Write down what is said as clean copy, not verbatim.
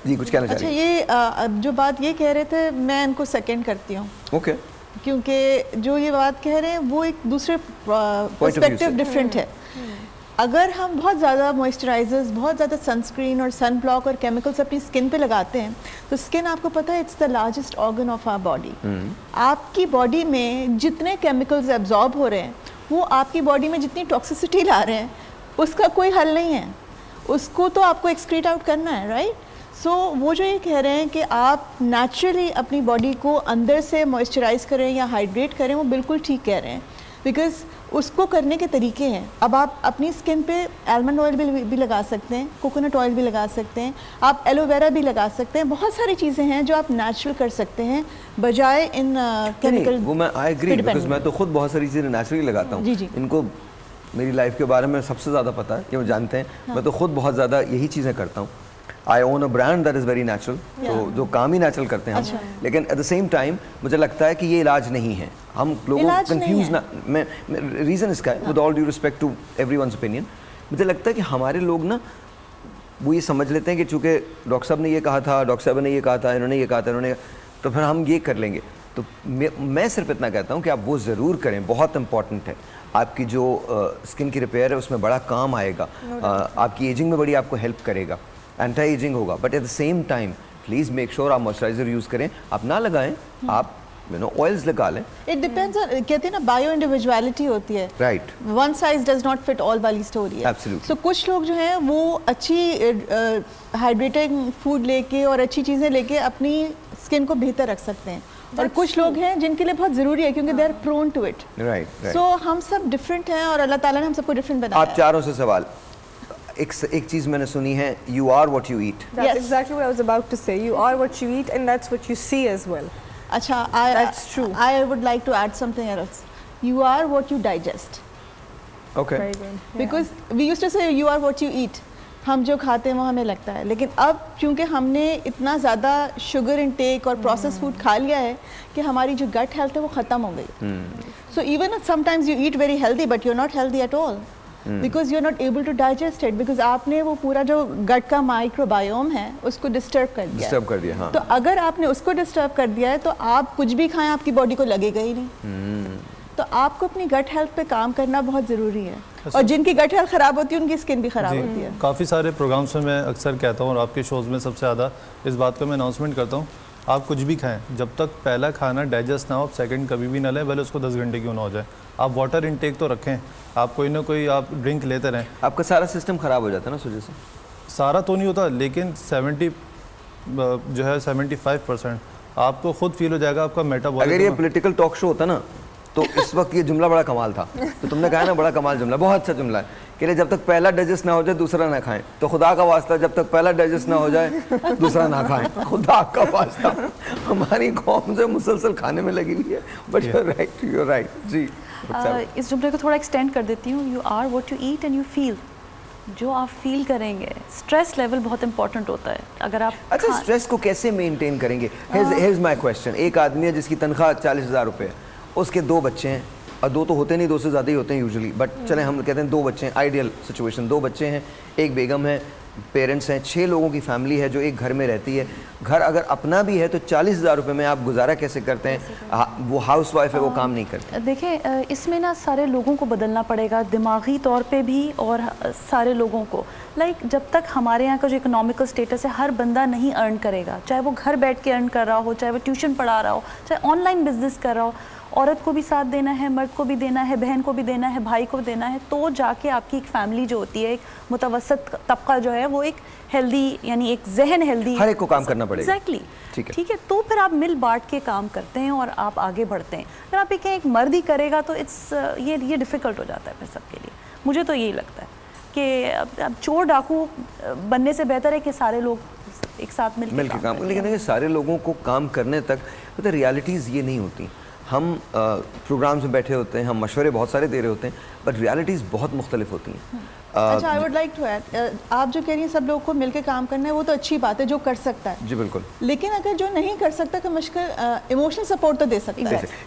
جی کچھ کہنا چاہ اچھا، رہی ہیں؟ یہ جو بات یہ کہہ رہے تھے میں ان کو سیکنڈ کرتی ہوں. اوکے. کیونکہ جو یہ بات کہہ رہے ہیں وہ ایک دوسرے پرسپیکٹیو ڈفرینٹ ہے. اگر ہم بہت زیادہ موئسچرائزرز، بہت زیادہ سن اسکرین اور سن بلاک اور کیمیکلس اپنی اسکن پہ لگاتے ہیں تو اسکن آپ کو پتہ ہے it's the largest organ of our body. آپ کی باڈی میں جتنے کیمیکلز ایبزارب ہو رہے ہیں وہ آپ کی باڈی میں جتنی ٹاکسیسٹی لا رہے ہیں اس کا کوئی حل نہیں ہے. اس کو تو آپ کو ایکسکریٹ آؤٹ کرنا ہے، رائٹ؟ سو وہ جو یہ کہہ رہے ہیں کہ آپ نیچرلی اپنی باڈی کو اندر سے موئسچرائز کریں یا ہائیڈریٹ کریں، وہ بالکل ٹھیک کہہ رہے ہیں، بیکاز اس کو کرنے کے طریقے ہیں. اب آپ اپنی اسکن پہ آلمنڈ آئل بھی لگا سکتے ہیں، کوکونٹ آئل بھی لگا سکتے ہیں، آپ ایلو ویرا بھی لگا سکتے ہیں. بہت ساری چیزیں ہیں جو آپ نیچرل کر سکتے ہیں بجائے ان کیمیکل. وہ میں آئی ایگری، بیکاز میں تو خود بہت ساری چیزیں نیچرلی لگاتا ہوں. ان کو میری لائف کے بارے میں سب سے زیادہ پتہ ہے کہ وہ جانتے ہیں. میں تو خود بہت زیادہ یہی چیزیں کرتا ہوں. I own a brand that is very natural, تو جو کام ہی نیچرل کرتے ہیں ہم. لیکن ایٹ دا سیم ٹائم مجھے لگتا ہے کہ یہ علاج نہیں ہے. ہم لوگوں کنفیوز نہ، میں ریزن اس کا ہے with all due respect to every one's opinion, مجھے لگتا ہے کہ ہمارے لوگ نا وہ یہ سمجھ لیتے ہیں کہ چونکہ ڈاکٹر صاحب نے یہ کہا تھا، ڈاکٹر صاحب نے یہ کہا تھا، انہوں نے یہ کہا تھا، انہوں نے، تو پھر ہم یہ کر لیں گے. تو میں صرف اتنا کہتا ہوں کہ آپ وہ ضرور کریں، بہت امپورٹنٹ ہے. آپ کی جو اسکن کی ریپیئر ہے اس میں بڑا کام آئے گا، آپ کی ایجنگ میں بڑی آپ کو ہیلپ کرے گا، اینٹی ایجنگ ہوگا. But at the same time please make sure آپ موئسچرائزر یوز کریں. آپ نہ لگائیں، آپ آئلز لگا لیں. اٹ ڈیپینڈز آن، کہتے ہیں نا بایو انڈیویجویلٹی ہوتی ہے، right, one size does not fit all والی اسٹوری ہے. ایبسلیوٹلی. سو کچھ لوگ جو ہیں وہ اچھی ہائیڈریٹنگ فوڈ لے کے اور اچھی چیزیں لے کے اپنی اسکن کو بہتر رکھ سکتے ہیں، اور کچھ لوگ ہیں جن کے لیے بہت ضروری ہے کیونکہ they are prone to it. Right. So ہم سب ڈفرینٹ ہیں اور اللہ تعالیٰ نے ہم سب کو ڈفرینٹ بنایا. آپ چاروں سے سوال، ایک چیز میں نے سنی ہے، you are what you eat. That's exactly what I was about to say. You are what you eat and that's what you see as well. اچھا، That's true. I would like to add something else. You are what you digest. Okay. Very good. Because we used to say you are what you eat. ہم جو کھاتے ہیں وہ ہمیں لگتا ہے، لیکن اب چونکہ ہم نے اتنا زیادہ شوگر انٹیک اور پروسیس فوڈ کھا لیا ہے کہ ہماری جو گٹ ہیلتھ ہے وہ ختم ہو گئی. So even sometimes you eat very healthy but you are not healthy at all because you are not able to digest it, because آپ نے وہ پورا جو گٹ کا مائکرو بایوم ہے اس کو ڈسٹرب کر دیا. تو اگر آپ نے اس کو ڈسٹرب کر دیا ہے تو آپ کچھ بھی کھائیں آپ کی باڈی کو لگے گا ہی نہیں. تو آپ کو اپنی گٹ ہیلتھ پہ کام کرنا بہت ضروری ہے، اور جن کی گٹ ہیلتھ خراب ہوتی ہے ان کی اسکن بھی خراب ہوتی ہے. کافی سارے پروگرامس میں میں اکثر کہتا ہوں اور آپ کے شوز میں سب سے زیادہ اس بات کو میں اناؤنسمنٹ کرتا ہوں، آپ کچھ بھی کھائیں، جب تک پہلا کھانا ڈائجسٹ نہ ہو آپ سیکنڈ کبھی بھی نہ لیں، بھلے اس کو 10 گھنٹے کیوں نہ ہو جائے. آپ واٹر انٹیک تو رکھیں، آپ کوئی نہ کوئی آپ ڈرنک لیتے رہیں. آپ کا سارا سسٹم خراب ہو جاتا ہے نا اس وجہ سے. سارا تو نہیں ہوتا لیکن 75% آپ کو خود فیل ہو جائے گا آپ کا میٹابولزم. اگر یہ پولیٹیکل ٹاک شو ہوتا نا تو اس وقت یہ جملہ بڑا کمال تھا. تو تم نے کہا نا بڑا کمال جملہ، بہت اچھا جملہ ہے کہ جب تک پہلا ڈائجسٹ نہ ہو جائے دوسرا نہ کھائیں. تو خدا کا واسطہ جب تک پہلا ڈائجسٹ نہ ہو جائے دوسرا نہ کھائیں، خدا کا واسطہ. ہماری قوم سے مسلسل کھانے میں لگی ہوئی ہے. But you are right. جی اس جملے کو تھوڑا ایکسٹینڈ کر دیتی ہوں. You are what you eat and you feel. جو آپ فیل کریں گے، اسٹریس لیول بہت امپورٹنٹ ہوتا ہے. اگر آپ اچھا اسٹریس کو کیسے مینٹین کریں گے؟ ہیئرز مائی کویسچن. ایک آدمی ہے جس کی تنخواہ 40,000 روپے ہے، اس کے 2 بچے ہیں، اور 2 تو ہوتے نہیں، 2 سے زیادہ ہی ہوتے ہیں یوزلی، بٹ چلیں ہم کہتے ہیں 2 بچے ہیں، آئیڈیل سچویشن. 2 بچے ہیں، ایک بیگم ہے، پیرنٹس ہیں، 6 لوگوں کی فیملی ہے جو ایک گھر میں رہتی ہے. گھر اگر اپنا بھی ہے تو 40,000 روپے میں آپ گزارا کیسے کرتے ہیں؟ وہ ہاؤس وائف ہے، وہ کام نہیں کرتے. دیکھیں اس میں نا سارے لوگوں کو بدلنا پڑے گا، دماغی طور پہ بھی اور سارے لوگوں کو. لائک جب تک ہمارے یہاں کا جو اکنامیکل اسٹیٹس ہے، ہر بندہ نہیں ارن کرے گا، چاہے وہ گھر بیٹھ کے ارن کر رہا ہو، چاہے وہ ٹیوشن پڑھا رہا ہو، چاہے آن لائن بزنس کر رہا ہو. عورت کو بھی ساتھ دینا ہے، مرد کو بھی دینا ہے، بہن کو بھی دینا ہے، بھائی کو دینا ہے. تو جا کے آپ کی ایک فیملی جو ہوتی ہے، ایک متوسط طبقہ جو ہے وہ ایک ہیلدی، یعنی ایک ذہن ہیلدی، ہر ایک کو کام کرنا پڑے گا. ایگزیکٹلی. ٹھیک ہے، تو پھر آپ مل بانٹ کے کام کرتے ہیں اور آپ آگے بڑھتے ہیں. اگر آپ یہ کہیں ایک مرد ہی کرے گا تو یہ ڈیفیکلٹ ہو جاتا ہے پھر سب کے لیے. مجھے تو یہی لگتا ہے کہ اب چور ڈاکو بننے سے بہتر ہے کہ سارے لوگ ایک ساتھ مل کے کام کریں. لیکن سارے لوگوں کو کام کرنے تک پتہ ریالٹیز یہ نہیں ہوتی. ہم پروگرامز میں بیٹھے ہوتے ہیں، ہم مشورے بہت سارے دے رہے ہوتے ہیں، بٹ ریالٹیز بہت مختلف ہوتی ہیں. اچھا، I would like to add, آپ جو کہہ رہی ہیں سب لوگوں کو مل کے کام کرنا ہے، وہ تو اچھی بات ہے جو کر سکتا ہے. جی بالکل. لیکن اگر جو نہیں کر سکتا، کہ مشکل ایموشنل سپورٹ تو دے سکتا ہے.